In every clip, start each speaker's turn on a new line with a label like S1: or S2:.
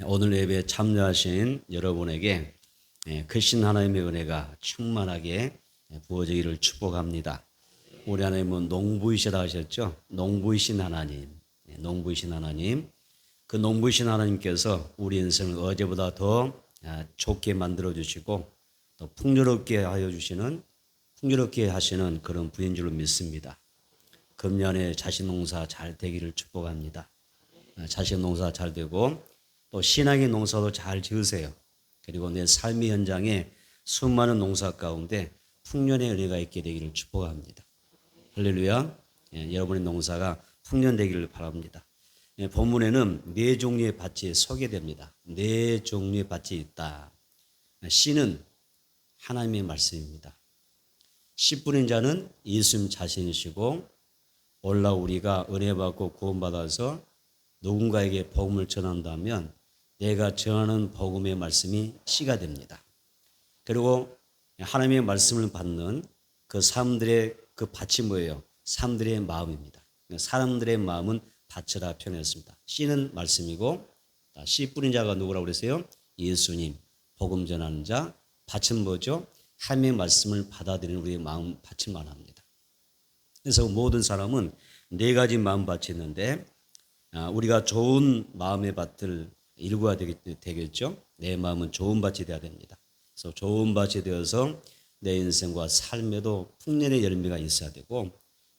S1: 오늘 예배에 참여하신 여러분에게 크신 하나님의 은혜가 충만하게 부어지기를 축복합니다. 우리 하나님은 농부이시다 하셨죠? 농부이신 하나님, 농부이신 하나님. 그 농부이신 하나님께서 우리 인생을 어제보다 더 좋게 만들어 주시고 또 풍요롭게 하시는 그런 분인 줄로 믿습니다. 금년에 자신 농사 잘 되기를 축복합니다. 자신 농사 잘 되고 또 신앙의 농사도 잘 지으세요. 그리고 내 삶의 현장에 수많은 농사 가운데 풍년의 은혜가 있게 되기를 축복합니다. 할렐루야. 여러분의 농사가 풍년되기를 바랍니다. 본문에는 네 종류의 밭이 소개됩니다. 네 종류의 밭이 있다. 씨는 하나님의 말씀입니다. 씨 뿌린 자는 예수님 자신이시고 오늘날 우리가 은혜 받고 구원받아서 누군가에게 복음을 전한다면 내가 전하는 복음의 말씀이 씨가 됩니다. 그리고 하나님의 말씀을 받는 그 사람들의 그 밭이 뭐예요? 사람들의 마음입니다. 사람들의 마음은 밭이라 표현했습니다. 씨는 말씀이고 씨 뿌린 자가 누구라고 그랬어요? 예수님, 복음 전하는 자. 밭은 뭐죠? 하나님의 말씀을 받아들이는 우리의 마음 밭을 말합니다. 그래서 모든 사람은 네 가지 마음 밭이 있는데 우리가 좋은 마음의 밭을 일구어야 되겠죠. 내 마음은 좋은 밭이 되어야 됩니다. 그래서 좋은 밭이 되어서 내 인생과 삶에도 풍년의 열매가 있어야 되고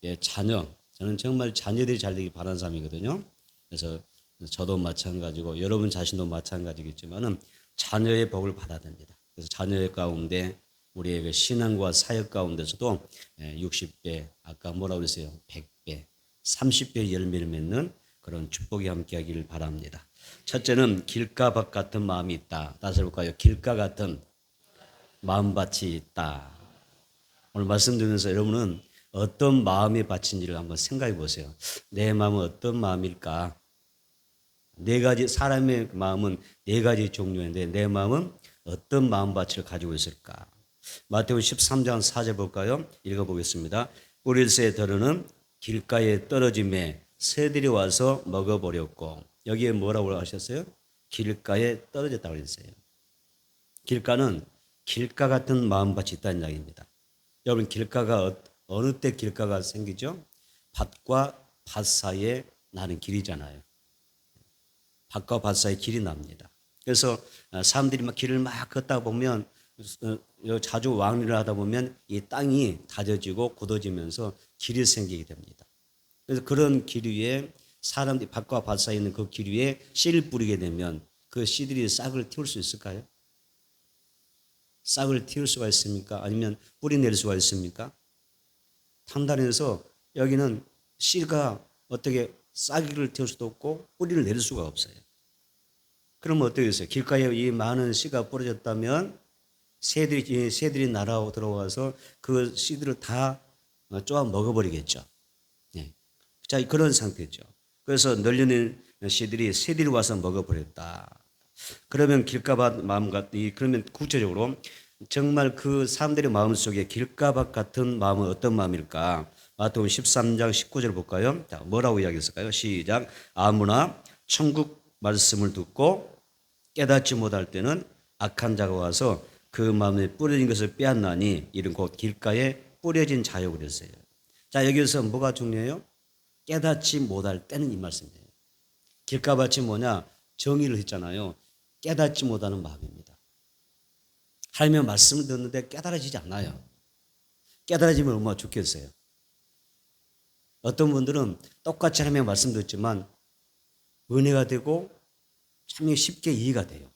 S1: 내 자녀, 저는 정말 자녀들이 잘 되길 바라는 사람이거든요. 그래서 저도 마찬가지고 여러분 자신도 마찬가지겠지만은 자녀의 복을 받아야 됩니다. 그래서 자녀의 가운데 우리의 그 신앙과 사역 가운데서도 60배, 아까 뭐라고 그랬어요? 100배, 30배 열매를 맺는 그런 축복이 함께하기를 바랍니다. 첫째는 길가 밭 같은 마음이 있다. 다시 해볼까요? 길가 같은 마음밭이 있다. 오늘 말씀드리면서 여러분은 어떤 마음의 밭인지를 한번 생각해 보세요. 내 마음은 어떤 마음일까? 네 가지, 사람의 마음은 네 가지 종류인데 내 마음은 어떤 마음밭을 가지고 있을까? 마태복음 13장 4절 볼까요? 읽어보겠습니다. 뿌릴새 들으는 길가에 떨어짐에 새들이 와서 먹어버렸고, 여기에 뭐라고 하셨어요? 길가에 떨어졌다고 했어요. 길가는 길가 같은 마음밭이 있다는 이야기입니다. 여러분, 길가가 어느 때 길가가 생기죠? 밭과 밭 사이에 나는 길이잖아요. 밭과 밭 사이에 길이 납니다. 그래서 사람들이 막 길을 막 걷다 보면 자주 왕래를 하다 보면 이 땅이 다져지고 굳어지면서 길이 생기게 됩니다. 그래서 그런 길 위에 사람들이 밭과 밭 사이에 있는 그 길 위에 씨를 뿌리게 되면 그 씨들이 싹을 틔울 수 있을까요? 싹을 틔울 수가 있습니까? 아니면 뿌리 낼 수가 있습니까? 탄단해서 여기는 씨가 어떻게 싹을 틔울 수도 없고 뿌리를 낼 수가 없어요. 그러면 어떻게 됐어요? 길가에 이 많은 씨가 뿌려졌다면 새들이 날아오고 들어와서 그 씨들을 다 쪼아 먹어버리겠죠. 자, 그런 상태죠. 그래서 널려있는 씨들이 새들이 와서 먹어버렸다. 그러면 길가밭 마음과 그러면 구체적으로 정말 그 사람들의 마음 속에 길가밭 같은 마음은 어떤 마음일까? 마태복음 13장 19절 볼까요? 자, 뭐라고 이야기했을까요? 시작. 아무나 천국 말씀을 듣고 깨닫지 못할 때는 악한 자가 와서 그 마음에 뿌려진 것을 빼앗나니 이런 곧 길가에 뿌려진 자요 그랬어요. 자, 여기서 뭐가 중요해요? 깨닫지 못할 때는 이 말씀이에요. 길가밭이 뭐냐? 정의를 했잖아요. 깨닫지 못하는 마음입니다. 하나님의 말씀을 듣는데 깨달아지지 않아요. 깨달아지면 얼마나 좋겠어요. 어떤 분들은 똑같이 하나님의 말씀 듣지만 은혜가 되고 참 쉽게 이해가 돼요.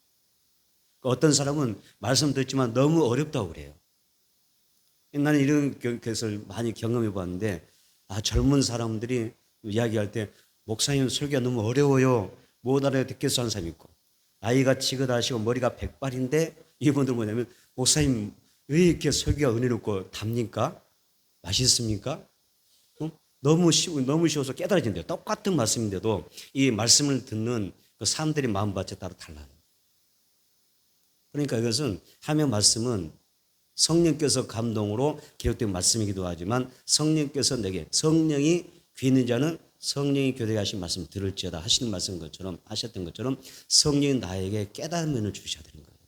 S1: 어떤 사람은 말씀 듣지만 너무 어렵다고 그래요. 나는 이런 것을 많이 경험해 봤는데 젊은 사람들이 이야기할 때 목사님 설교가 너무 어려워요. 못 알아듣겠어 하는 사람이 있고 나이가 지긋하시고 머리가 백발인데 이분들 뭐냐면 목사님 왜 이렇게 설교가 은혜롭고 답니까? 맛있습니까? 너무 쉬워서 깨달아진대요. 똑같은 말씀인데도 이 말씀을 듣는 그 사람들의 마음밭에 따라 달라요. 그러니까 이것은 하나님의 말씀은 성령께서 감동으로 기록된 말씀이기도 하지만 성령께서 내게 성령이 귀 있는 자는 성령이 교대에 하신 말씀 들을지어다 하시는 말씀 것처럼 하셨던 것처럼 성령이 나에게 깨달음을 주셔야 되는 거예요.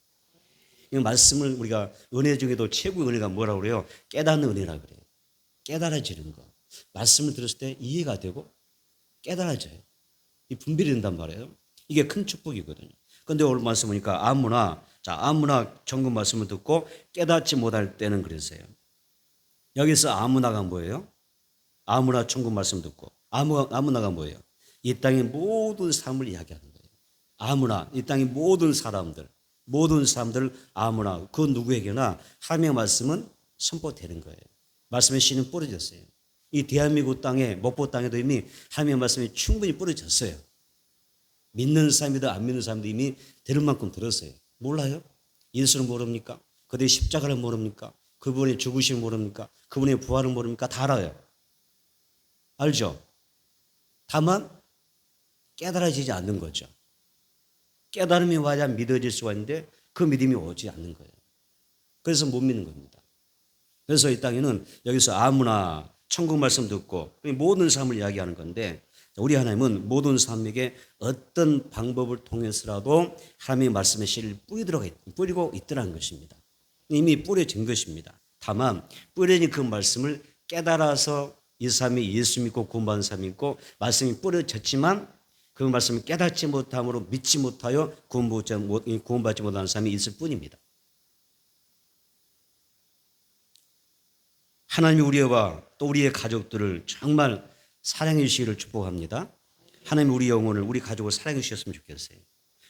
S1: 이 말씀을 우리가 은혜 중에도 최고의 은혜가 뭐라고 그래요? 깨닫는 은혜라고 그래요. 깨달아지는 거. 말씀을 들었을 때 이해가 되고 깨달아져요. 이 분별이 된단 말이에요. 이게 큰 축복이거든요. 그런데 오늘 말씀 보니까 아무나 정금 말씀을 듣고 깨닫지 못할 때는 그랬어요. 여기서 아무나가 뭐예요? 아무나 천국 말씀 듣고 아무나가 뭐예요? 이 땅의 모든 삶을 이야기하는 거예요. 아무나 이 땅의 모든 사람들 아무나 그 누구에게나 하나님의 말씀은 선포되는 거예요. 말씀의 씨는 뿌려졌어요. 이 대한민국 땅에 목포 땅에도 이미 하나님의 말씀이 충분히 뿌려졌어요. 믿는 사람이든 안 믿는 사람도 이미 들을 만큼 들었어요. 몰라요? 예수를 모릅니까? 그들의 십자가를 모릅니까? 그분의 죽으심을 모릅니까? 그분의 부활을 모릅니까? 다 알아요. 알죠? 다만 깨달아지지 않는 거죠. 깨달음이 와야 믿어질 수가 있는데 그 믿음이 오지 않는 거예요. 그래서 못 믿는 겁니다. 그래서 이 땅에는 여기서 아무나 천국 말씀 듣고 모든 삶을 이야기하는 건데 우리 하나님은 모든 사람에게 어떤 방법을 통해서라도 하나님의 말씀의 씨를 뿌리고 있더라는 것입니다. 이미 뿌려진 것입니다. 다만 뿌려진 그 말씀을 깨달아서 이 사람이 예수 믿고 구원받은 사람이 있고 말씀이 뿌려졌지만 그 말씀을 깨닫지 못함으로 믿지 못하여 구원받지 못하는 사람이 있을 뿐입니다. 하나님이 우리와 또 우리의 가족들을 정말 사랑해 주시기를 축복합니다. 하나님 우리 영혼을 우리 가족을 사랑해 주셨으면 좋겠어요.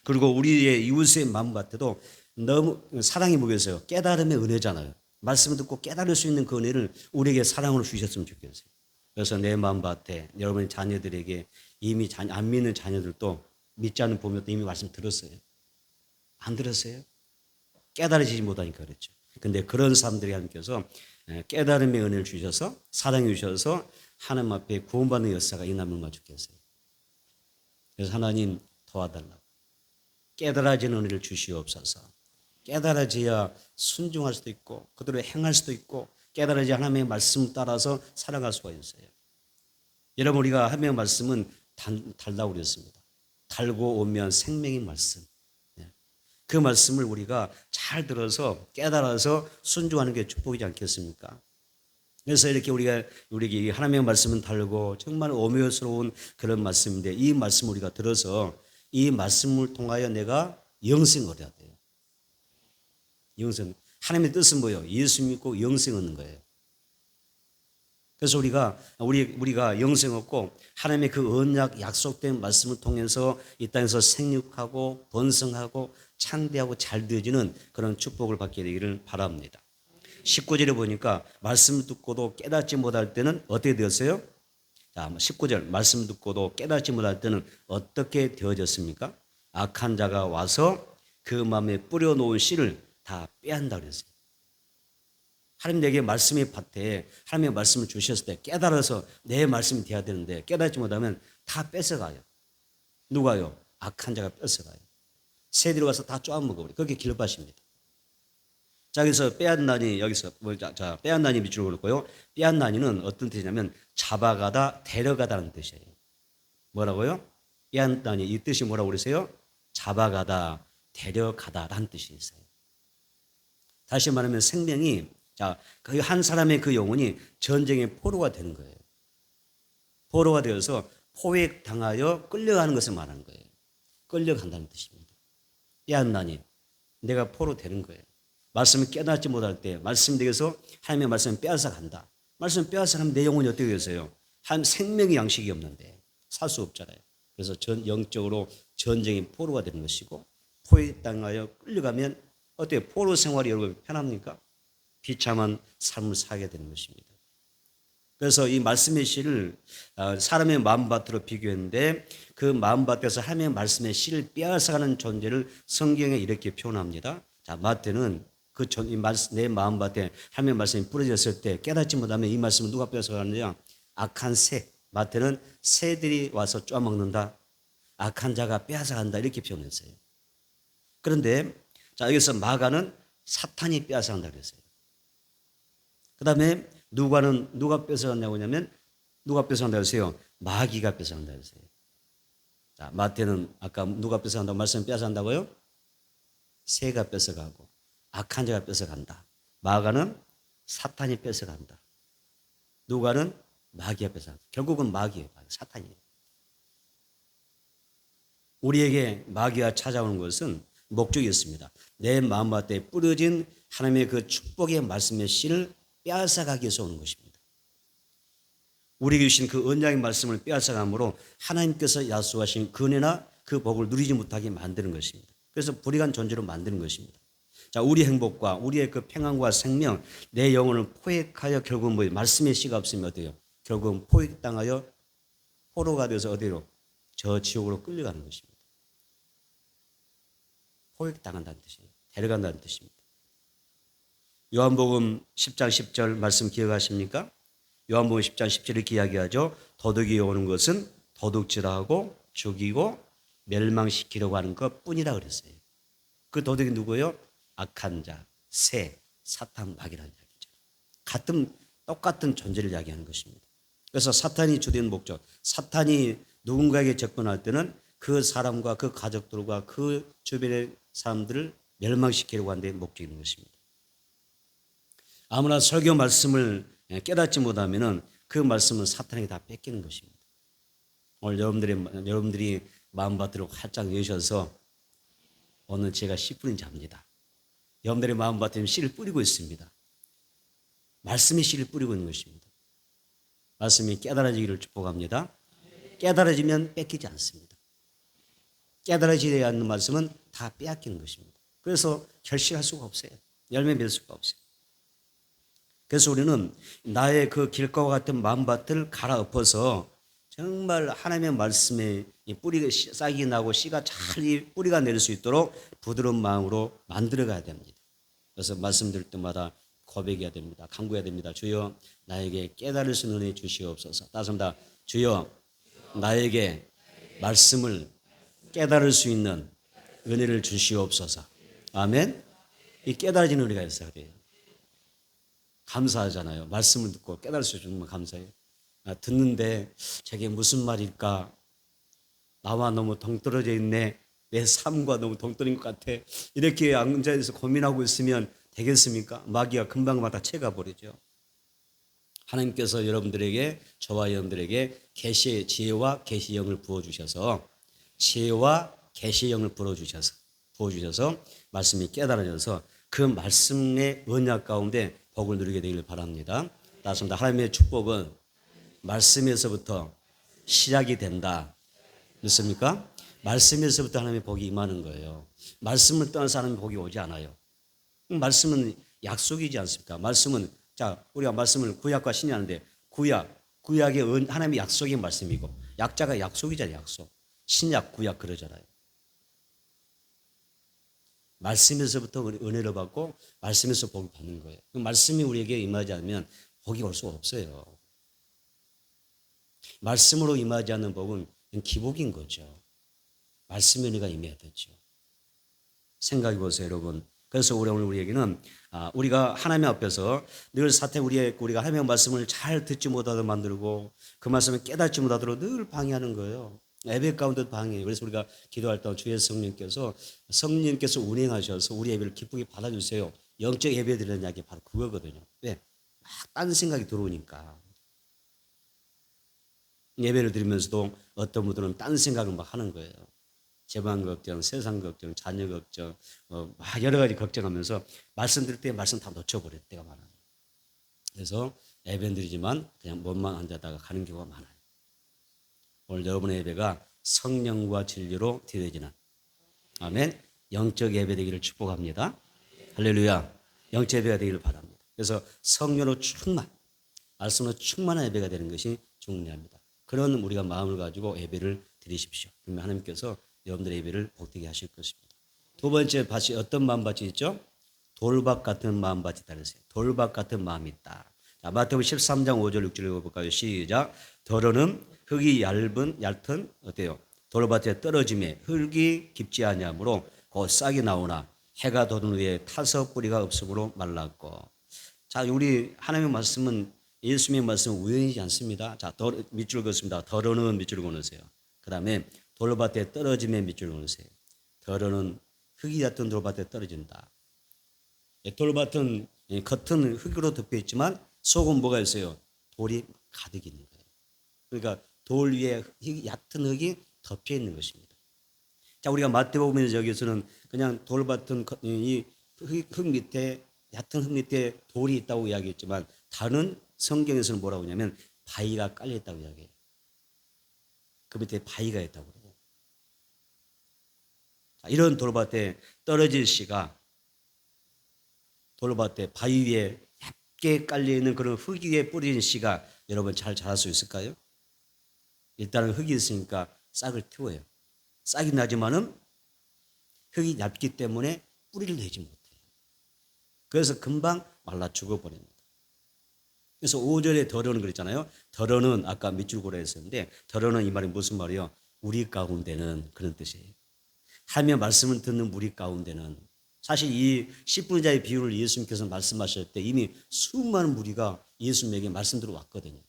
S1: 그리고 우리의 이웃의 마음 같아도 너무 사랑이 뭐겠어요? 깨달음의 은혜잖아요. 말씀을 듣고 깨달을 수 있는 그 은혜를 우리에게 사랑으로 주셨으면 좋겠어요. 그래서 내 마음밭에 여러분의 자녀들에게 이미 안 믿는 자녀들도 믿지 않는 부모도 이미 말씀 들었어요. 안 들었어요? 깨달아지지 못하니까 그렇죠. 근데 그런 사람들이 하나님께서 깨달음의 은혜를 주셔서 사랑해 주셔서 하나님 앞에 구원받는 역사가 일어나면 좋겠어요. 그래서 하나님 도와달라고. 깨달아지는 은혜를 주시옵소서. 깨달아져야 순종할 수도 있고 그대로 행할 수도 있고 깨달아져야 하나님의 말씀 따라서 살아갈 수가 있어요. 여러분 우리가 하나님의 말씀은 달다고 그랬습니다. 달고 오면 생명의 말씀. 그 말씀을 우리가 잘 들어서 깨달아서 순종하는 게 축복이지 않겠습니까? 그래서 이렇게 우리에게 하나님의 말씀은 달고 정말 오묘스러운 그런 말씀인데 이 말씀을 우리가 들어서 이 말씀을 통하여 내가 영생을 해야 돼요. 영생. 하나님의 뜻은 뭐예요? 예수 믿고 영생 얻는 거예요. 그래서 우리가 영생 얻고 하나님의 그 언약 약속된 말씀을 통해서 이 땅에서 생육하고 번성하고 창대하고 잘 되어지는 그런 축복을 받게 되기를 바랍니다. 19절에 보니까 말씀을 듣고도 깨닫지 못할 때는 어떻게 되었어요? 자, 19절 말씀 듣고도 깨닫지 못할 때는 어떻게 되어졌습니까? 악한 자가 와서 그 마음에 뿌려놓은 씨를 다 빼앗는다 그랬어요. 하나님 내게 말씀의 밭에 하나님의 말씀을 주셨을 때 깨달아서 내 말씀이 돼야 되는데 깨닫지 못하면 다 뺏어가요. 누가요? 악한 자가 뺏어가요. 새들이 와서 다 쪼아먹어버려요. 그게 길밭입니다. 자, 여기서 빼앗나니 빼앗나니 밑줄로 그렇고요. 빼앗나니는 어떤 뜻이냐면 잡아가다 데려가다는 뜻이에요. 뭐라고요? 빼앗나니 이 뜻이 뭐라고 그러세요? 잡아가다 데려가다라는 뜻이 있어요. 다시 말하면 생명이 그 한 사람의 그 영혼이 전쟁의 포로가 되는 거예요. 포로가 되어서 포획당하여 끌려가는 것을 말하는 거예요. 끌려간다는 뜻입니다. 빼앗나니 내가 포로 되는 거예요. 말씀을 깨닫지 못할 때 말씀 되어서 하나님의 말씀을 빼앗아 간다. 말씀 빼앗아 가면 내 영혼이 어떻게 되겠어요? 한 생명의 양식이 없는데 살 수 없잖아요. 그래서 영적으로 전쟁의 포로가 되는 것이고 포획당하여 끌려가면 어때요? 포로 생활이 여러분 편합니까? 비참한 삶을 살게 되는 것입니다. 그래서 이 말씀의 씨를 사람의 마음밭으로 비교했는데 그 마음밭에서 하나님의 말씀의 씨를 빼앗아가는 존재를 성경에 이렇게 표현합니다. 자, 마태는 내 마음밭에 하나님의 말씀이 뿌려졌을 때 깨닫지 못하면 이 말씀을 누가 빼앗아가느냐? 악한 새. 마태는 새들이 와서 쪼아먹는다. 악한 자가 빼앗아간다. 이렇게 표현했어요. 그런데 자, 여기서 마가는 사탄이 빼앗아간다 그랬어요. 그 다음에 누가 뺏어간다고 하냐면 누가 뺏어간다고 했어요? 마귀가 뺏어간다 했어요. 자, 마태는 아까 누가 뺏어간다고 말씀 뺏어간다고요? 새가 뺏어가고 악한 자가 뺏어간다. 마가는 사탄이 뺏어간다. 누가는 마귀가 뺏어간다. 결국은 마귀예요. 사탄이에요. 우리에게 마귀가 찾아오는 것은 목적이 있습니다. 내 마음밭에 뿌려진 하나님의 그 축복의 말씀의 씨를 빼앗아가기 위해서 오는 것입니다. 우리에게 주신 그 언약의 말씀을 빼앗아감으로 하나님께서 약속하신 그 은혜나 그 복을 누리지 못하게 만드는 것입니다. 그래서 불의한 존재로 만드는 것입니다. 자, 우리 행복과 우리의 그 평안과 생명, 내 영혼을 포획하여 결국은 뭐 말씀의 씨가 없으면 어때요? 결국은 포획당하여 포로가 되어서 어디로? 저 지옥으로 끌려가는 것입니다. 포획당한다는 뜻이에요. 데려간다는 뜻입니다. 요한복음 10장 10절 말씀 기억하십니까? 요한복음 10장 10절 이렇게 이야기하죠. 도둑이 오는 것은 도둑질하고 죽이고 멸망시키려고 하는 것뿐이라 그랬어요. 그 도둑이 누구예요? 악한 자, 새, 사탄, 마귀라는 이야기죠. 똑같은 존재를 이야기하는 것입니다. 그래서 사탄이 주된 목적, 사탄이 누군가에게 접근할 때는 그 사람과 그 가족들과 그 주변의 사람들을 멸망시키려고 하는 데 목적이 있는 것입니다. 아무나 설교 말씀을 깨닫지 못하면 그 말씀은 사탄에게 다 뺏기는 것입니다. 오늘 여러분들이 마음밭으로 활짝 여셔서 오늘 제가 씨 뿌린 자입니다. 여러분들의 마음밭에 씨를 뿌리고 있습니다. 말씀의 씨를 뿌리고 있는 것입니다. 말씀이 깨달아지기를 축복합니다. 깨달아지면 뺏기지 않습니다. 깨달아지지 않는 말씀은 다 빼앗기는 것입니다. 그래서 결실할 수가 없어요. 열매 맺을 수가 없어요. 그래서 우리는 나의 그 길가와 같은 마음밭을 갈아엎어서 정말 하나님의 말씀에 뿌리가 싹이 나고 씨가 잘 뿌리가 내릴 수 있도록 부드러운 마음으로 만들어가야 됩니다. 그래서 말씀드릴 때마다 고백해야 됩니다. 간구해야 됩니다. 주여 나에게 깨달을 수 있는 은혜 주시옵소서. 따뜻합니다. 주여 나에게 말씀을 깨달을 수 있는 은혜를 주시옵소서. 아멘. 이 깨달아지는 은혜가 있어야 돼요. 감사하잖아요. 말씀을 듣고 깨달을 수 있는 건 감사해요. 듣는데 저게 무슨 말일까? 나와 너무 동떨어져 있네. 내 삶과 너무 동떨어진 것 같아. 이렇게 앉아서 고민하고 있으면 되겠습니까? 마귀가 금방마다 채가버리죠. 하나님께서 여러분들에게, 저와 여러분들에게 계시의 지혜와 계시의 영을 부어주셔서 지혜와 계시의 영을 부어주셔서 말씀이 깨달아져서 그 말씀의 언약 가운데 복을 누리게 되기를 바랍니다. 따뜻합니다. 하나님의 축복은 말씀에서부터 시작이 된다. 믿습니까? 말씀에서부터 하나님의 복이 임하는 거예요. 말씀을 떠나서 하나님의 복이 오지 않아요. 말씀은 약속이지 않습니까? 말씀은, 자, 우리가 말씀을 구약과 신약 하는데 구약의 하나님의 약속의 말씀이고 약자가 약속이잖아요. 약속. 신약, 구약 그러잖아요. 말씀에서부터 은혜를 받고 말씀에서 복을 받는 거예요. 그 말씀이 우리에게 임하지 않으면 복이 올 수가 없어요. 말씀으로 임하지 않는 복은 기복인 거죠. 말씀의 은혜가 임해야 되죠. 생각해 보세요, 여러분. 그래서 오늘 우리에게는 우리가 하나님 앞에서 늘 우리가 하나님의 말씀을 잘 듣지 못하도록 만들고 그 말씀을 깨닫지 못하도록 늘 방해하는 거예요. 예배 가운데도 방해해요. 그래서 우리가 기도할 때 주의 성령께서 운행하셔서 우리 예배를 기쁘게 받아주세요. 영적 예배 드리는 이야기 바로 그거거든요. 왜? 막 딴 생각이 들어오니까. 예배를 드리면서도 어떤 분들은 딴 생각을 막 하는 거예요. 재반 걱정, 세상 걱정, 자녀 걱정, 막 여러 가지 걱정하면서 말씀 드릴 때 말씀 다 놓쳐버릴 때가 많아요. 그래서 예배는 드리지만 그냥 몸만 앉아다가 가는 경우가 많아요. 오늘 여러분의 예배가 성령과 진리로 드려지는 아멘. 영적 예배 되기를 축복합니다. 할렐루야. 영적 예배가 되기를 바랍니다. 그래서 성령으로 말씀으로 충만한 예배가 되는 것이 중요합니다. 그런 우리가 마음을 가지고 예배를 드리십시오. 그러면 하나님께서 여러분들의 예배를 복되게 하실 것입니다. 두 번째 밭이 어떤 마음밭이 있죠? 돌밭 같은 마음밭이 있다 그랬어요. 돌밭 같은 마음이 있다. 자, 마태복음 13장 5절 6절 읽어볼까요? 시작. 더러는 흙이 얇은 어때요? 돌밭에 떨어짐에 흙이 깊지 아니하므로 곧 싹이 나오나 해가 돋은 후에 타서 뿌리가 없으므로 말랐고. 자, 우리 하나님의 말씀은 예수님의 말씀은 우연이지 않습니다. 자, 밑줄 그었습니다. 더러는 밑줄을 그으세요. 그 다음에 돌밭에 떨어짐의 밑줄을 그으세요. 더러는 흙이 얕은 돌밭에 떨어진다. 돌밭은 겉은 흙으로 덮여 있지만 속은 뭐가 있어요? 돌이 가득 있는 거예요. 그러니까 돌 위에 얕은 흙이 덮여 있는 것입니다. 자, 우리가 마태복음에서 여기서는 그냥 돌밭은 이 흙 밑에 얕은 흙 밑에 돌이 있다고 이야기했지만 다른 성경에서는 뭐라고 하냐면 바위가 깔려 있다고 이야기해요. 그 밑에 바위가 있다고 그래요. 자, 이런 돌밭에 떨어질 씨가 돌밭에 바위 위에 얇게 깔려 있는 그런 흙 위에 뿌려진 씨가 여러분 잘 자랄 수 있을까요? 일단은 흙이 있으니까 싹을 틔워요. 싹이 나지만은 흙이 얇기 때문에 뿌리를 내지 못해요. 그래서 금방 말라 죽어버립니다. 그래서 5절에 더러는 그랬잖아요. 더러는 아까 밑줄 고라 했었는데 더러는 이 말이 무슨 말이에요? 우리 가운데는 그런 뜻이에요. 하며 말씀을 듣는 우리 가운데는 사실 이 10분의 자의 비유를 예수님께서 말씀하실 때 이미 수많은 무리가 예수님에게 말씀 들어왔거든요.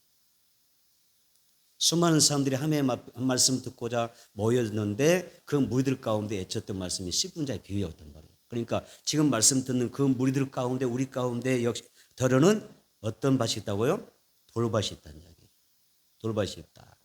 S1: 수많은 사람들이 하나님의 말씀 듣고자 모였는데 그 무리들 가운데 애쳤던 말씀이 10분의 자의 비유였단 말이에요. 그러니까 지금 말씀 듣는 그 무리들 가운데 우리 가운데 역시 더러는 어떤 밭이 있다고요? 돌밭이 있다는 이야기예요. 돌밭이 있다.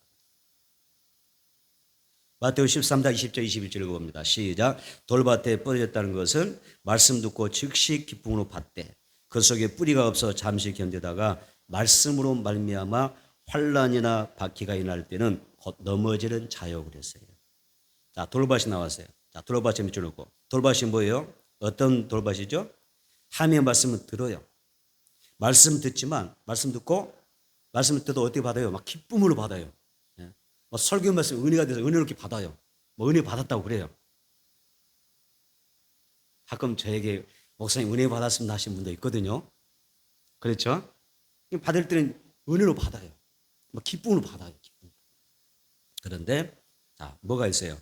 S1: 마태복음 13장 20절 21절 읽어봅니다. 시작. 돌밭에 뿌려졌다는 것은 말씀 듣고 즉시 기쁨으로 받되 그 속에 뿌리가 없어 잠시 견디다가 말씀으로 말미암아 환난이나 박해가 일어날 때는 곧 넘어지는 자요 그랬어요. 자, 돌밭이 나왔어요. 자, 돌밭에 밑줄 놓고 돌밭이 뭐예요? 어떤 돌밭이죠? 하나님의 말씀을 들어요. 말씀 듣지만 말씀 듣고 말씀을 듣도 어떻게 받아요? 막 기쁨으로 받아요. 예. 뭐 설교 말씀 은혜가 돼서 은혜롭게 받아요. 뭐 은혜 받았다고 그래요. 가끔 저에게 목사님 은혜 받았습니다 하신 분도 있거든요. 그렇죠? 받을 때는 은혜로 받아요. 뭐 기쁨으로 받아요. 기쁨. 그런데 자, 뭐가 있어요?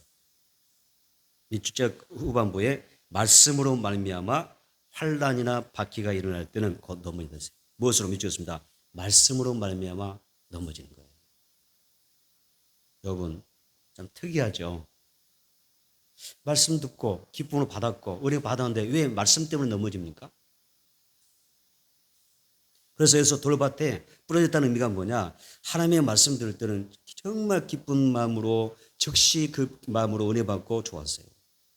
S1: 이 주제 후반부에 말씀으로 말미암아 환난이나 박해가 일어날 때는 곧 넘어지는 것이에요. 무엇으로 미쳤습니다? 말씀으로 말미암아 넘어지는 거예요. 여러분 참 특이하죠. 말씀 듣고 기쁨으로 받았고 은혜 받았는데 왜 말씀 때문에 넘어집니까? 그래서 여기서 돌밭에 뿌려졌다는 의미가 뭐냐? 하나님의 말씀 들을 때는 정말 기쁜 마음으로 즉시 그 마음으로 은혜 받고 좋았어요.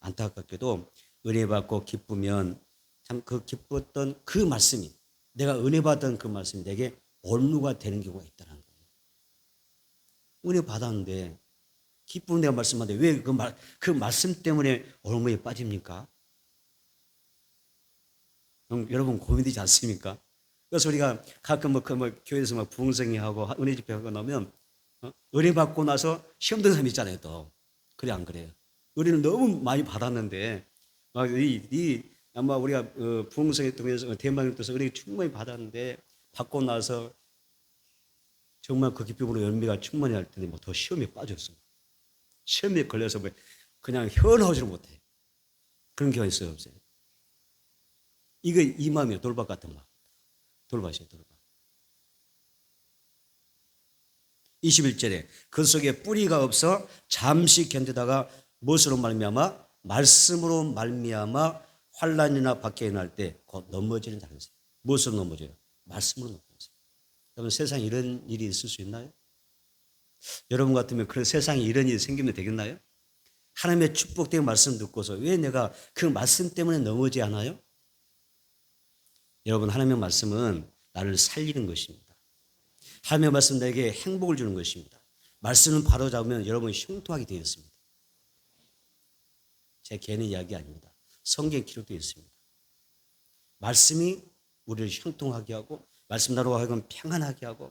S1: 안타깝게도 은혜 받고 기쁘면 참 그 기뻤던 그 말씀이 내가 은혜 받던 그 말씀이 내게 올무가 되는 경우가 있다는 거예요. 은혜 받았는데 기쁜 내가 말씀하는데 왜 그 말씀 때문에 올무에 빠집니까? 여러분 고민되지 않습니까? 그래서 우리가 가끔 교회에서 부흥성회하고 은혜 집회하고 나면 은혜 받고 나서 시험 든 사람 있잖아요. 또 그래 안 그래요? 은혜를 너무 많이 받았는데 아마 우리가 부흥성회 통해서 대만을 통해서 은혜 충분히 받았는데 받고 나서 정말 그 기쁨으로 열매가 충만히 할 텐데 더 시험에 빠졌어. 시험에 걸려서 그냥 현하지를 못해. 그런 경우가 있어요, 없어요? 이거 이 마음이에요. 돌밭 같은 마음. 돌밭이에요, 돌밭. 21절에 그 속에 뿌리가 없어 잠시 견디다가 무엇으로 말미암아 말씀으로 말미암아 환난이나 박해가 일어날 때 곧 넘어지는 자는 것이에요. 무엇으로 넘어져요? 말씀으로 넘어져요. 여러분 세상에 이런 일이 있을 수 있나요? 여러분 같으면 그런 세상에 이런 일이 생기면 되겠나요? 하나님의 축복된 말씀 듣고서 왜 내가 그 말씀 때문에 넘어지지 않아요? 여러분 하나님의 말씀은 나를 살리는 것입니다. 하나님의 말씀은 내게 행복을 주는 것입니다. 말씀은 바로 잡으면 여러분이 형통하게 되어 있습니다. 제 개인의 이야기 아닙니다. 성경에 기록되어 있습니다. 말씀이 우리를 형통하게 하고 말씀 나로 하여금 평안하게 하고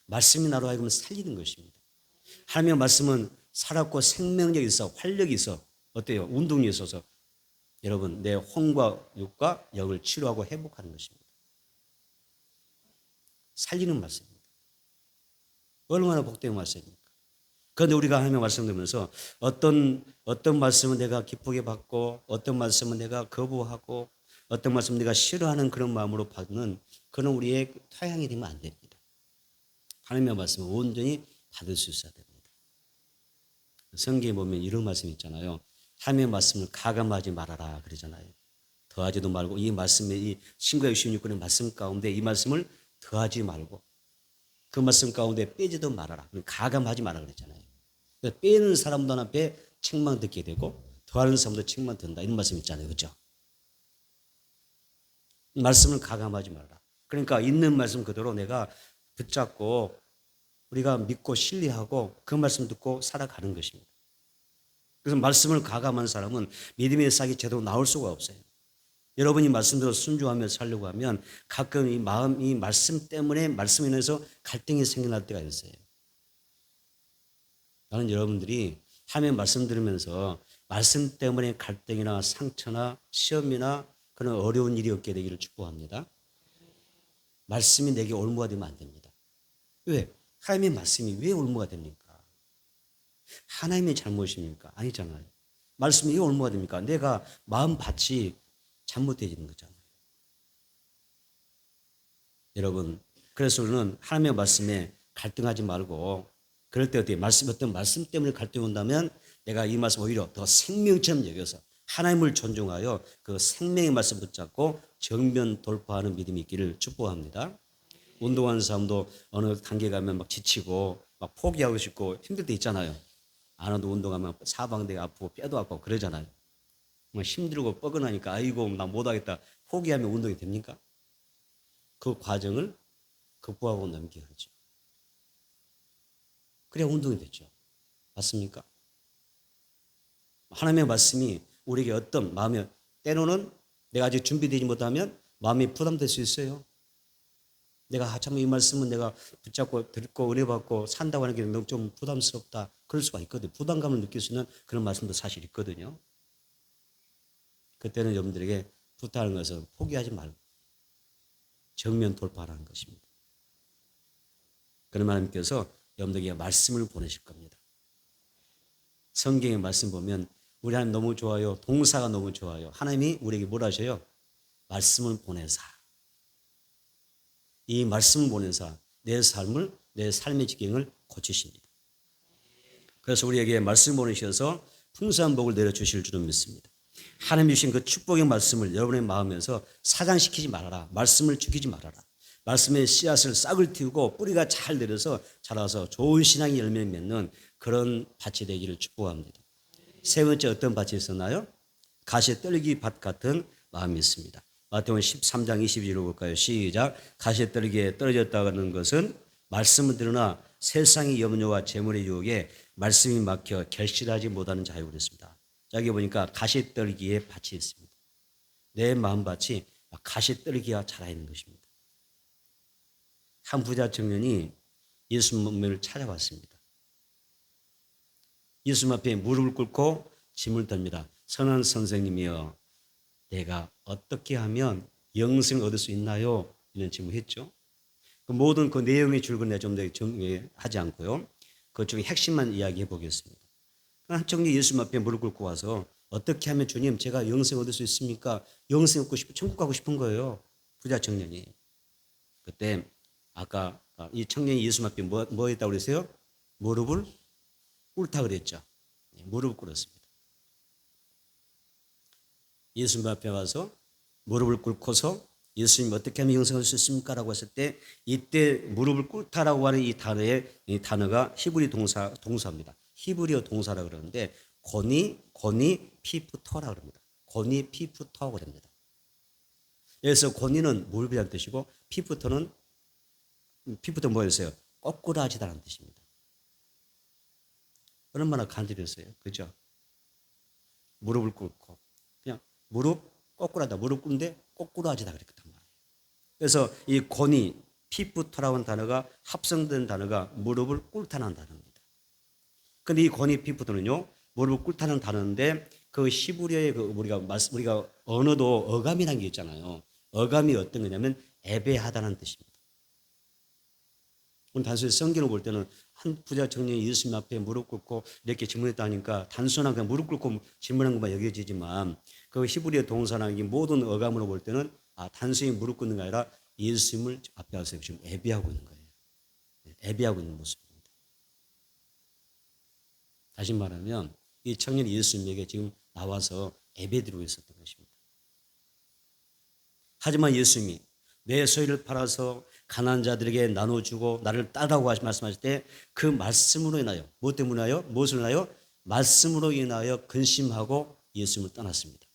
S1: 말씀이 나로 하여금 살리는 것입니다. 하나님의 말씀은 살았고 생명력이 있어 활력이 있어 어때요? 운동이 있어서 여러분 내 혼과 육과 영을 치료하고 회복하는 것입니다. 살리는 말씀입니다. 얼마나 복된 말씀입니까? 그런데 우리가 하나님의 말씀 들으면서 어떤 말씀은 내가 기쁘게 받고 어떤 말씀은 내가 거부하고 어떤 말씀은 내가 싫어하는 그런 마음으로 받는 그는 우리의 토양이 되면 안 됩니다. 하나님의 말씀을 온전히 받을 수 있어야 됩니다. 성경에 보면 이런 말씀 있잖아요. 하나님의 말씀을 가감하지 말아라 그러잖아요. 더하지도 말고 이 말씀에 이 신구약 66권의 말씀 가운데 이 말씀을 더하지 말고 그 말씀 가운데 빼지도 말아라. 가감하지 말아라 그랬잖아요. 그러니까 빼는 사람도 앞에 책망 듣게 되고 더하는 사람도 책망 듣는다. 이런 말씀 있잖아요. 그렇죠? 말씀을 가감하지 말아라. 그러니까 있는 말씀 그대로 내가 붙잡고 우리가 믿고 신뢰하고 그 말씀 듣고 살아가는 것입니다. 그래서 말씀을 가감한 사람은 믿음의 싹이 제대로 나올 수가 없어요. 여러분이 말씀대로 순종하며 살려고 하면 가끔 이 마음, 이 말씀 때문에 말씀에 인해서 갈등이 생겨날 때가 있어요. 나는 여러분들이 하나님의 말씀 들으면서 말씀 때문에 갈등이나 상처나 시험이나 그런 어려운 일이 없게 되기를 축복합니다. 말씀이 내게 올무가 되면 안 됩니다. 왜? 하나님의 말씀이 왜 올무가 됩니까? 하나님의 잘못입니까? 아니잖아요. 말씀이 왜 올무가 됩니까? 내가 마음밭이 잘못되어지는 거잖아요. 여러분, 그래서 우리는 하나님의 말씀에 갈등하지 말고 그럴 때 어떤 말씀 때문에 갈등이 온다면 내가 이 말씀 오히려 더 생명처럼 여겨서 하나님을 존중하여 그 생명의 말씀 붙잡고 정면 돌파하는 믿음이 있기를 축복합니다. 운동하는 사람도 어느 단계 가면 막 지치고 막 포기하고 싶고 힘들 때 있잖아요. 안 해도 운동하면 사방대가 아프고 뼈도 아프고 그러잖아요. 힘들고 뻐근하니까 아이고 나 못하겠다 포기하면 운동이 됩니까? 그 과정을 극복하고 넘겨야 하죠. 그래야 운동이 됐죠. 맞습니까? 하나님의 말씀이 우리에게 어떤 마음에 때로는 내가 아직 준비되지 못하면 마음이 부담될 수 있어요. 내가 참 이 말씀은 내가 붙잡고 듣고 은혜 받고 산다고 하는 게 너무 좀 부담스럽다. 그럴 수가 있거든요. 부담감을 느낄 수 있는 그런 말씀도 사실 있거든요. 그때는 여러분들에게 부탁하는 것은 포기하지 말고 정면 돌파하는 것입니다. 그러면 하나님께서 여러분들에게 말씀을 보내실 겁니다. 성경의 말씀 보면 우리 하나님 너무 좋아요. 동사가 너무 좋아요. 하나님이 우리에게 뭘 하셔요? 말씀을 보내사. 이 말씀을 보내사 내 삶을 내 삶의 지경을 고치십니다. 그래서 우리에게 말씀을 보내셔서 풍성한 복을 내려주실 줄은 믿습니다. 하나님 주신 그 축복의 말씀을 여러분의 마음에서 사장시키지 말아라. 말씀을 죽이지 말아라. 말씀의 씨앗을 싹을 틔우고 뿌리가 잘 내려서 자라서 좋은 신앙의 열매를 맺는 그런 밭이 되기를 축복합니다. 세 번째 어떤 밭이 있었나요? 가시에 떨기 밭 같은 마음이 있습니다. 마태복음 13장 22절을 볼까요? 시작. 가시에 떨기에 떨어졌다는 것은 말씀을 들으나 세상의 염려와 재물의 유혹에 말씀이 막혀 결실하지 못하는 자라고 그랬습니다. 여기 보니까 가시떨기에 밭이 있습니다. 내 마음밭이 가시떨기와 자라 있는 것입니다. 한 부자 청년이 예수님을 찾아왔습니다. 예수님 앞에 무릎을 꿇고 짐을 듭니다. 선한 선생님이여, 내가 어떻게 하면 영생을 얻을 수 있나요? 이런 질문을 했죠. 그 모든 그 내용의 줄건 내가 좀 더 정리하지 않고요. 그 중에 핵심만 이야기해 보겠습니다. 한 청년이 예수님 앞에 무릎 꿇고 와서 어떻게 하면 주님 제가 영생 얻을 수 있습니까? 영생 얻고 싶고 천국 가고 싶은 거예요. 부자 청년이. 그때 아까 이 청년이 예수님 앞에 뭐 했다고 그랬어요? 무릎을 꿇다 그랬죠. 무릎을 꿇었습니다. 예수님 앞에 와서 무릎을 꿇고서 예수님 어떻게 하면 영생할 수 있습니까? 라고 했을 때 이때 무릎을 꿇다라고 하는 이 단어가 히브리 동사입니다. 히브리어 동사라고 그러는데 고니 피프터라고 그럽니다. 고니 피프터라고 그럽니다. 그래서 고니는 무릎이라는 뜻이고 피프터 뭐였어요? 거꾸로 하지다라는 뜻입니다. 얼마나 간절했어요. 그죠? 무릎을 꿇고 그냥 무릎 거꾸로 하다. 무릎 꿇는데 거꾸로 하지다 그랬단 말이에요. 그래서 이 고니 피프터라는 단어가 합성된 단어가 무릎을 꿇다는 단어입니다. 근데 이 고니 피프터는요, 무릎을 꿇다는 단어인데 그 히브리어의 우리가 언어도 어감이라는 게 있잖아요. 어감이 어떤 거냐면 애매하다는 뜻입니다. 오늘 단순히 성경을 볼 때는 한 부자 청년이 예수님 앞에 무릎 꿇고 이렇게 질문했다니까 단순한 그냥 무릎 꿇고 질문한 것만 여겨지지만 그 히브리어 동사나 이 모든 어감으로 볼 때는 단순히 무릎 꿇는 게 아니라 예수님을 앞에 와서 지금 애비하고 있는 거예요. 애비하고 있는 모습입니다. 다시 말하면 이 청년이 예수님에게 지금 나와서 예배드리고 있었던 것입니다. 하지만 예수님이 내 소유를 팔아서 가난한 자들에게 나눠주고 나를 따르라고 말씀하실 때 그 말씀으로 인하여 무엇 때문에 무엇을 인하여? 말씀으로 인하여 근심하고 예수님을 떠났습니다.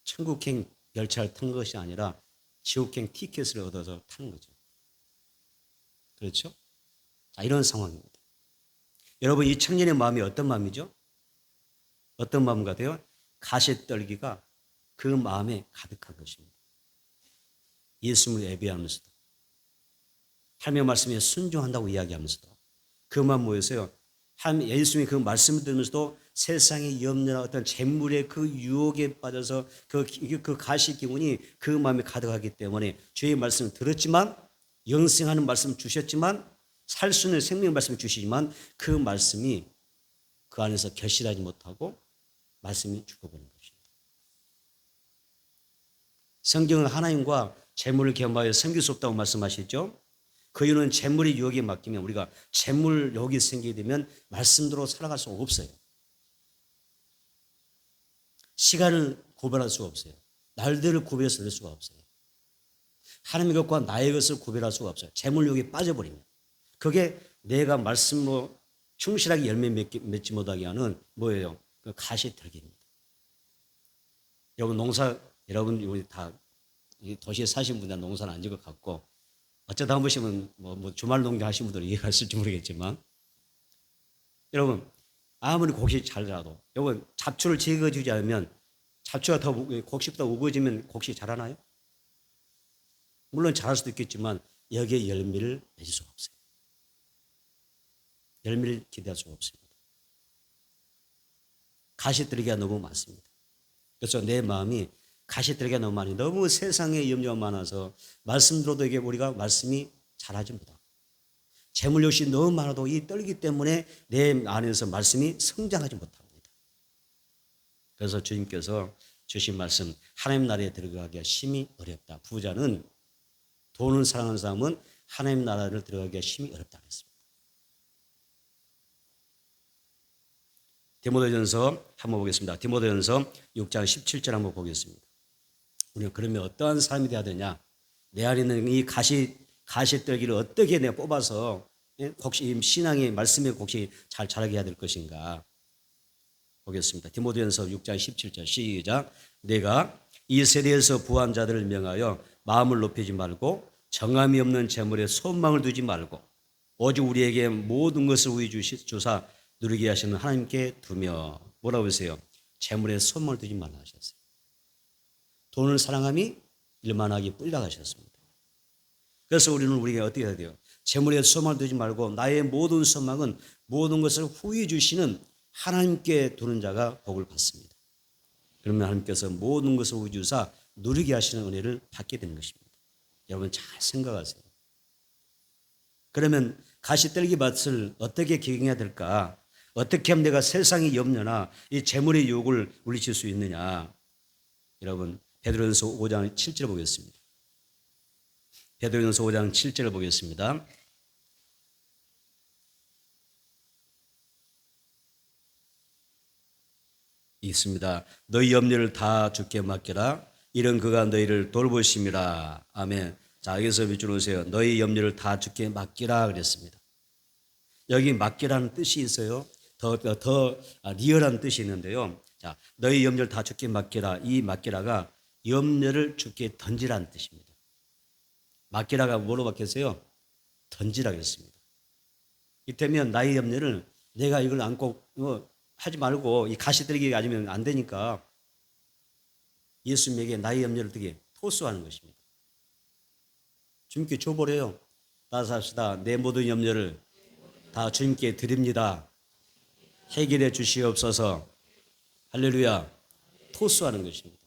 S1: 천국행 열차를 탄 것이 아니라 지옥행 티켓을 얻어서 탄 거죠. 그렇죠? 자, 이런 상황입니다. 여러분, 이 청년의 마음이 어떤 마음이죠? 어떤 마음 같아요? 가시떨기가 그 마음에 가득한 것입니다. 예수님을 예배하면서도 하나님의 말씀에 순종한다고 이야기하면서도 그 마음 뭐였어요? 예수님이 그 말씀을 들으면서도 세상의 염려나 어떤 재물의 그 유혹에 빠져서 그 가시 기운이 그 마음에 가득하기 때문에 주의 말씀을 들었지만 영생하는 말씀을 주셨지만 살 수 있는 생명의 말씀을 주시지만 그 말씀이 그 안에서 결실하지 못하고 말씀이 죽어버린 것입니다. 성경은 하나님과 재물을 겸하여 섬길 수 없다고 말씀하시죠. 그 이유는 재물의 유혹에 맡기면 우리가 재물 유혹이 생기게 되면 말씀대로 살아갈 수가 없어요. 시간을 구별할 수가 없어요. 날들을 구별해서 낼 수가 없어요. 하나님의 것과 나의 것을 구별할 수가 없어요. 재물 유혹에 빠져버리면. 그게 내가 말씀으로 충실하게 열매 맺지 못하게 하는 뭐예요? 그 가시떨기입니다. 여러분 우리 다 도시에 사신 분들은 농사는 안 지을 것 같고 어쩌다 한 번씩은 뭐 주말 농경 하신 분들은 이해가 있을지 모르겠지만 여러분 아무리 곡식이 잘라도 여러분 잡초를 제거해주지 않으면 잡초가 더 곡식보다 우거지면 곡식이 자라나요? 물론 자랄 수도 있겠지만 여기에 열매를 맺을 수가 없어요. 열매를 기대할 수가 없습니다. 가시떨기가 너무 많습니다. 그래서 내 마음이 가시떨기가 너무 많이 너무 세상에 염려가 많아서 말씀 들어도 이게 우리가 말씀이 자라지 못하고 재물 욕심이 너무 많아도 이 떨기 때문에 내 안에서 말씀이 성장하지 못합니다. 그래서 주님께서 주신 말씀 하나님 나라에 들어가기가 심히 어렵다. 부자는 돈을 사랑하는 사람은 하나님 나라를 들어가기가 심히 어렵다 그랬습니다. 디모데전서 한번 보겠습니다. 디모데전서 6장 17절 한번 보겠습니다. 우리가 그러면 어떠한 사람이 되어야 되냐? 내 안에 있는 이 가시떨기를 어떻게 내가 뽑아서 곡식 신앙의 말씀의 곡식이 잘 자라게 해야 될 것인가? 보겠습니다. 디모데전서 6장 17절 시작. 내가 이 세대에서 부한 자들을 명하여 마음을 높이지 말고 정함이 없는 재물에 소망을 두지 말고 오직 우리에게 모든 것을 우리 주사 누리게 하시는 하나님께 두며 뭐라고 하세요? 재물에 소망을 두지 말라 하셨어요. 돈을 사랑함이 일만하기 뿌리라 하셨습니다. 그래서 우리가 어떻게 해야 돼요? 재물에 소망을 두지 말고 나의 모든 소망은 모든 것을 후히 주시는 하나님께 두는 자가 복을 받습니다. 그러면 하나님께서 모든 것을 후히 주사 누리게 하시는 은혜를 받게 되는 것입니다. 여러분 잘 생각하세요. 그러면 가시떨기 밭을 어떻게 기경해야 될까? 어떻게 하면 내가 세상의 염려나 이 재물의 유혹을 물리칠 수 있느냐? 여러분 베드로전서 5장 7절 보겠습니다. 베드로전서 5장 7절을 보겠습니다. 있습니다. 너희 염려를 다 주께 맡겨라. 이런 그가 너희를 돌보심이라. 아멘. 자, 여기서 밑줄로 오세요. 너희 염려를 다 주께 맡기라 그랬습니다. 여기 맡기라는 뜻이 있어요. 더 리얼한 뜻이 있는데요. 자, 너희 염려를 다 주께 맡기라. 이 맡기라가 염려를 주께 던지라는 뜻입니다. 맡기라가 뭐로 바뀌었어요? 던지라 그랬습니다. 이때면 나의 염려를 내가 이걸 안고 하지 말고 이 가시떨기 가지면 안 되니까 예수님에게 나의 염려를 어떻게 토스하는 것입니다. 주님께 줘버려요. 따라서 합시다. 내 모든 염려를 다 주님께 드립니다. 해결해 주시옵소서. 할렐루야. 토스하는 것입니다.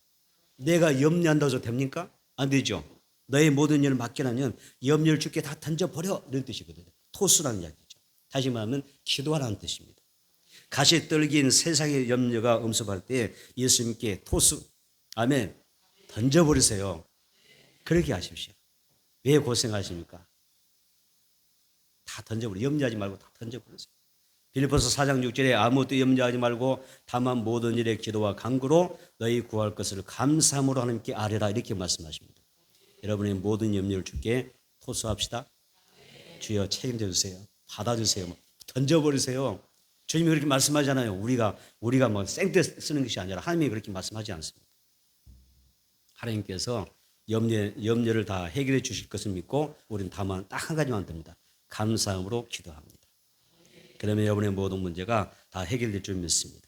S1: 내가 염려한다고 해서 됩니까? 안 되죠. 너의 모든 염려를 맡겨라면 염려를 주께 다 던져버려 이런 뜻이거든요. 토스라는 이야기죠. 다시 말하면 기도하라는 뜻입니다. 가시떨기인 세상의 염려가 엄습할 때 예수님께 토스, 아멘, 던져버리세요. 그렇게 하십시오. 왜 고생하십니까? 다 던져버려. 염려하지 말고 다 던져버리세요. 빌립보서 4장 6절에 아무것도 염려하지 말고 다만 모든 일에 기도와 간구로 너희 구할 것을 감사함으로 하나님께 아뢰라 이렇게 말씀하십니다. 여러분의 모든 염려를 주께 토스합시다. 주여 책임져 주세요. 받아주세요. 던져버리세요. 주님이 그렇게 말씀하잖아요. 우리가 뭐 생떼 쓰는 것이 아니라 하나님이 그렇게 말씀하지 않습니다. 하나님께서 염려를 다 해결해 주실 것을 믿고 우리는 다만 딱 한 가지만 됩니다. 감사함으로 기도합니다. 그러면 여러분의 모든 문제가 다 해결될 줄 믿습니다.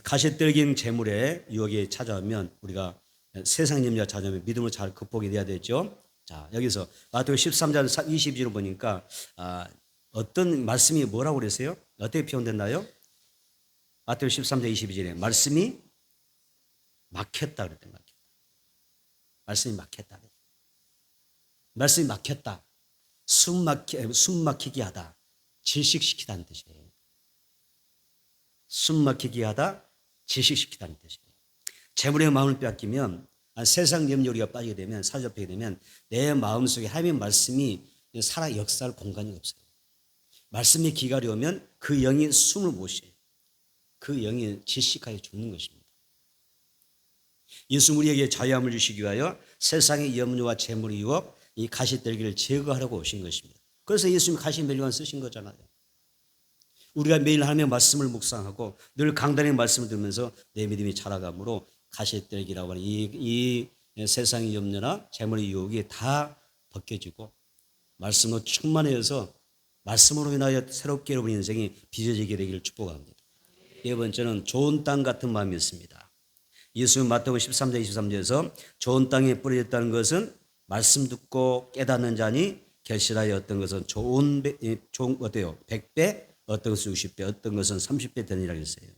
S1: 가시떨긴 재물에 유혹이 찾아오면 우리가 세상 염려가 찾아오면 믿음으로 잘 극복이 돼야 되죠. 자, 여기서 마태복음 13장 22절을 보니까 어떤 말씀이 뭐라고 그랬어요? 어떻게 표현됐나요? 마태복음 13장 22절에 말씀이 막혔다 그랬던 것 같아요. 말씀이 막혔다. 말씀이 막혔다. 숨 막히게 하다. 질식시키다는 뜻이에요. 숨 막히게 하다. 질식시키다는 뜻이에요. 재물의 마음을 빼앗기면 세상 염려 우리가 빠지게 되면 사로잡히게 되면 내 마음속에 하나님의 말씀이 살아 역사할 공간이 없어요. 말씀이 기갈이 오면 그 영이 숨을 못 쉬어요. 그 영이 질식하여 죽는 것입니다. 예수 우리에게 자유함을 주시기 위하여 세상의 염려와 재물의 유혹, 이 가시떨기를 제거하려고 오신 것입니다. 그래서 예수님이 가시멜리관 쓰신 거잖아요. 우리가 매일 하나님의 말씀을 묵상하고 늘 강단의 말씀을 들으면서 내 믿음이 자라감으로 가시떨기라고 하는 이 세상의 염려나 재물의 유혹이 다 벗겨지고 말씀으로 충만해져서 말씀으로 인하여 새롭게 여러분 인생이 빚어지게 되기를 축복합니다. 네 번째는 좋은 땅 같은 마음이었습니다. 예수는 마태복음 13장 23절에서 좋은 땅에 뿌려졌다는 것은 말씀 듣고 깨닫는 자니 결실하여 어떤 것은 좋은 어때요? 100배, 어떤 것은 60배, 어떤 것은 30배 되니라 했어요.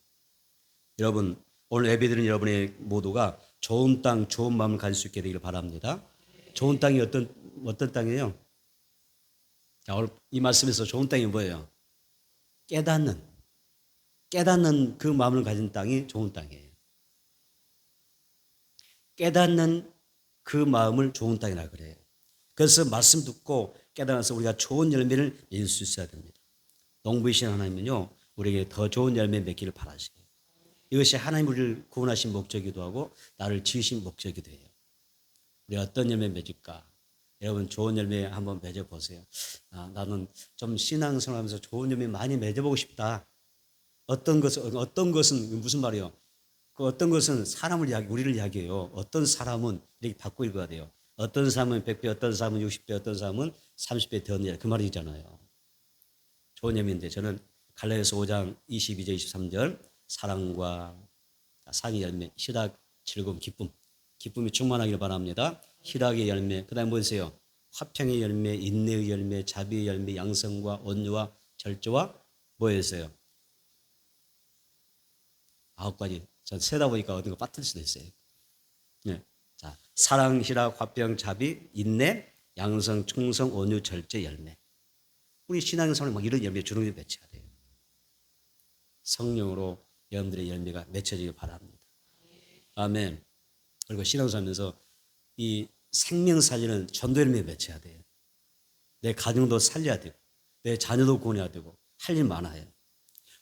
S1: 여러분 오늘 예배드린 여러분의 모두가 좋은 땅, 좋은 마음을 가질 수 있게 되기를 바랍니다. 좋은 땅이 어떤 땅이에요? 자, 오늘 이 말씀에서 좋은 땅이 뭐예요? 깨닫는 그 마음을 가진 땅이 좋은 땅이에요. 깨닫는 그 마음을 좋은 땅이라 그래요. 그래서 말씀 듣고 깨달아서 우리가 좋은 열매를 맺을 수 있어야 됩니다. 농부이신 하나님은요, 우리에게 더 좋은 열매 맺기를 바라시고 이것이 하나님 우리를 구원하신 목적이기도 하고 나를 지으신 목적이기도 해요. 우리가 어떤 열매 맺을까? 여러분 좋은 열매 한번 맺어보세요. 나는 좀 신앙생활하면서 좋은 열매 많이 맺어보고 싶다. 어떤 것은 무슨 말이에요? 그 어떤 것은 우리를 이야기해요. 어떤 사람은 이렇게 바꾸고 읽어야 돼요. 어떤 사람은 100배, 어떤 사람은 60배, 어떤 사람은 30배 더 그 말이잖아요. 좋은 예민인데 저는 갈라디아서 5장 22절 23절 사랑과 상의 열매, 희락, 즐거움, 기쁨이 충만하기를 바랍니다. 희락의 열매, 그 다음에 뭐였어요? 화평의 열매, 인내의 열매, 자비의 열매, 양성과 온유와 절제와 뭐였어요? 9가지. 전 세다 보니까 어떤 거 빠뜨릴 수도 있어요. 네. 자, 사랑, 희락, 화평, 자비, 인내, 양성, 충성, 온유, 절제, 열매. 우리 신앙생활에 막 이런 열매 주름이 맺혀야 돼요. 성령으로 여러분들의 열매가 맺혀지길 바랍니다. 아멘. 그리고 신앙생활하면서 이 생명사진은 전도 열매 맺혀야 돼요. 내 가정도 살려야 되고 내 자녀도 구원해야 되고 할 일 많아요.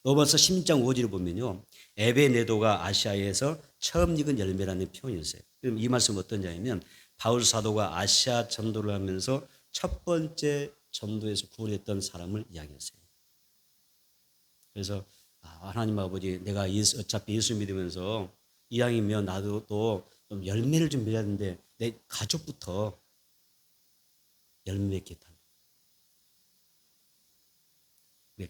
S1: 로마서 16장 5절을 보면요. 에베네도가 아시아에서 처음 익은 열매라는 표현이 있어요. 그럼 이 말씀은 어떤 자냐면 바울 사도가 아시아 전도를 하면서 첫 번째 전도에서 구원했던 사람을 이야기했어요. 그래서 하나님 아버지 내가 어차피 예수 믿으면서 이왕이면 나도 또 좀 열매를 좀 맺어야 되는데 내 가족부터 열매 맺겠다.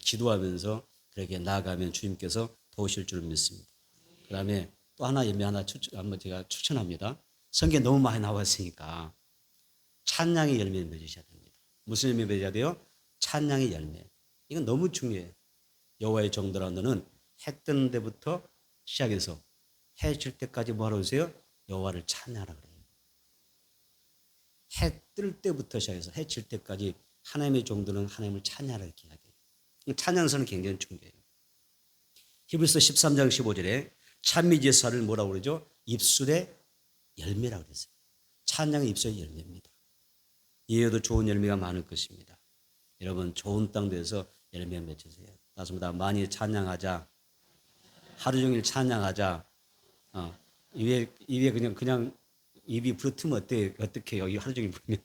S1: 기도하면서 그렇게 나아가면 주님께서 도우실 줄 믿습니다. 그 다음에 또 하나 열매 한번 제가 추천합니다. 성경에 너무 많이 나와 있으니까 찬양의 열매를 맺으셔야 됩니다. 무슨 열매 맺어야 돼요? 찬양의 열매. 이건 너무 중요해요. 여호와의 종들아 너는 해 뜨는 데부터 시작해서 해 질 때까지 뭐하러 오세요? 여호와를 찬양하라 그래요. 해 뜰 때부터 시작해서 해 질 때까지 하나님의 종들은 하나님을 찬양하라 이렇게 이야기해요. 찬양서는 굉장히 중요해요. 히브리서 13장 15절에 찬미 제사를 뭐라고 그러죠? 입술의 열매라고 그랬어요. 찬양의 입술의 열매입니다. 이에도 좋은 열매가 많을 것입니다. 여러분 좋은 땅 돼서 열매 맺으세요. 맞습니다. 많이 찬양하자. 하루 종일 찬양하자. 입에 그냥 입이 부르트면 어떻게 여기 하루 종일 부르면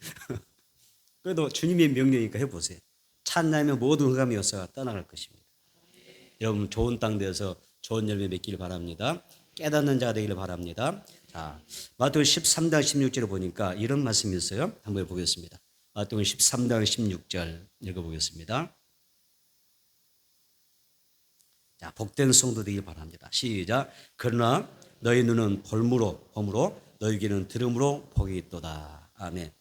S1: 그래도 주님의 명령이니까 해보세요. 찬양하면 모든 흑암이 역사가 떠나갈 것입니다. 여러분 좋은 땅 되어서 좋은 열매 맺기를 바랍니다. 깨닫는 자가 되기를 바랍니다. 자, 마태복음 13장 16절을 보니까 이런 말씀이 있어요. 한번 보겠습니다. 마태복음 13장 16절 읽어보겠습니다. 자, 복된 성도 되기를 바랍니다. 시작. 그러나 너희 눈은 범으로 너희 귀는 들음으로 복이 있도다. 아멘.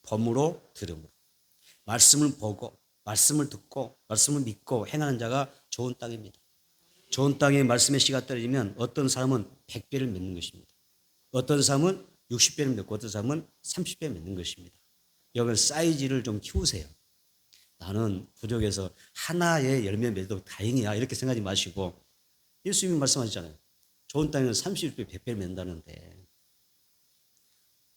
S1: 범으로 들음으로. 말씀을 보고 말씀을 듣고 말씀을 믿고 행하는 자가 좋은 땅입니다. 좋은 땅에 말씀의 씨가 떨어지면 어떤 사람은 100배를 맺는 것입니다. 어떤 사람은 60배를 맺고 어떤 사람은 30배 맺는 것입니다. 여러분 사이즈를 좀 키우세요. 나는 부족해서 하나의 열매 맺어도 다행이야 이렇게 생각하지 마시고 예수님이 말씀하셨잖아요. 좋은 땅에는 30배, 100배를 맺는다는데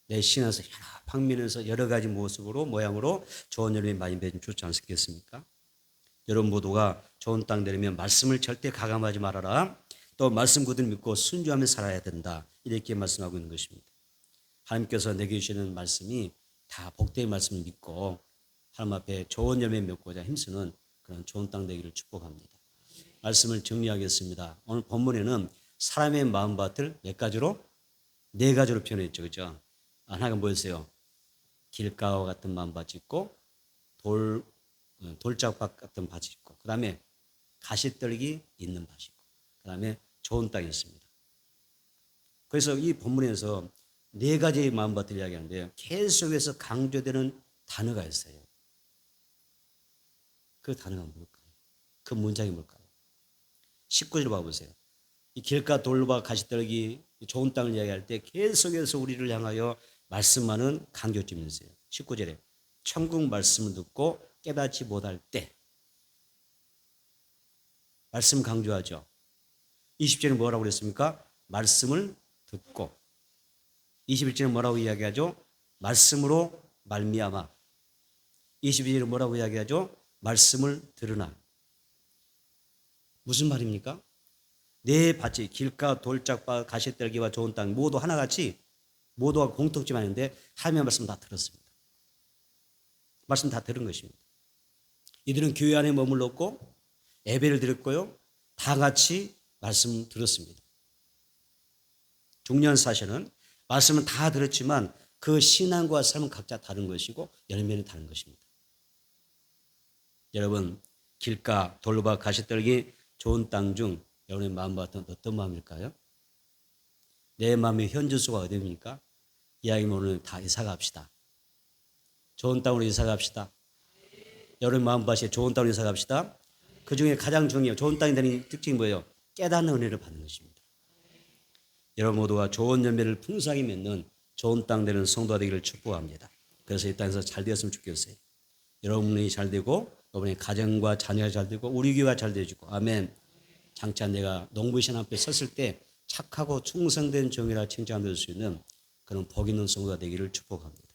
S1: 내 신앙에서 여러 방면에서 여러 가지 모습으로 모양으로 좋은 열매 많이 맺으면 좋지 않겠습니까? 여러분 모두가 좋은 땅 되려면 말씀을 절대 가감하지 말아라. 또 말씀 굳은 믿고 순종하며 살아야 된다. 이렇게 말씀하고 있는 것입니다. 하나님께서 내게 주시는 말씀이 다 복된 말씀을 믿고 하나님 앞에 좋은 열매 맺고자 힘쓰는 그런 좋은 땅 되기를 축복합니다. 말씀을 정리하겠습니다. 오늘 본문에는 사람의 마음밭을 몇 가지로? 네 가지로 표현했죠. 그죠? 하나가 뭐였어요? 길가와 같은 마음밭이 있고 돌짝밭 같은 밭이 있고 그 다음에 가시떨기 있는 밭이 있고 그 다음에 좋은 땅이 있습니다. 그래서 이 본문에서 네 가지의 마음밭을 이야기하는데요. 계속해서 강조되는 단어가 있어요. 그 단어가 뭘까요? 그 문장이 뭘까요? 19절 봐보세요. 이 길가 돌과 가시떨기 좋은 땅을 이야기할 때 계속해서 우리를 향하여 말씀하는 강조점이 있어요. 19절에 천국 말씀을 듣고 깨닫지 못할 때 말씀 강조하죠. 20절에 뭐라고 그랬습니까? 말씀을 듣고 21절에 뭐라고 이야기하죠? 말씀으로 말미암아 22절에 뭐라고 이야기하죠? 말씀을 들으나 무슨 말입니까? 네 밭이 길가 돌짝밭 가시떨기와 좋은 땅 모두 하나같이 모두가 공통점이 있는데 하나님의 말씀 다 들었습니다. 말씀 다 들은 것입니다. 이들은 교회 안에 머물렀고 예배를 드렸고요. 다 같이 말씀 들었습니다. 중요한 사실은 말씀은 다 들었지만 그 신앙과 삶은 각자 다른 것이고 열매는 다른 것입니다. 여러분 길가 돌밭 가시떨기 좋은 땅 중 여러분의 마음밭은 어떤 마음일까요? 내 마음의 현주소가 어디입니까? 이야기는 오늘 다 이사 갑시다. 좋은 땅으로 이사 갑시다. 여러분 마음밭에 좋은 땅으로 이사 갑시다. 그 중에 가장 중요한 좋은 땅이 되는 특징이 뭐예요? 깨닫는 은혜를 받는 것입니다. 여러분 모두가 좋은 열매를 풍성하게 맺는 좋은 땅 되는 성도가 되기를 축복합니다. 그래서 이 땅에서 잘 되었으면 좋겠어요. 여러분이 잘 되고 여러분의 가정과 자녀가 잘 되고 우리 교회가 잘 되어지고 아멘. 장차 내가 농부신 앞에 섰을 때 착하고 충성된 종이라 칭찬받을 수 있는 그런 복 있는 성도가 되기를 축복합니다.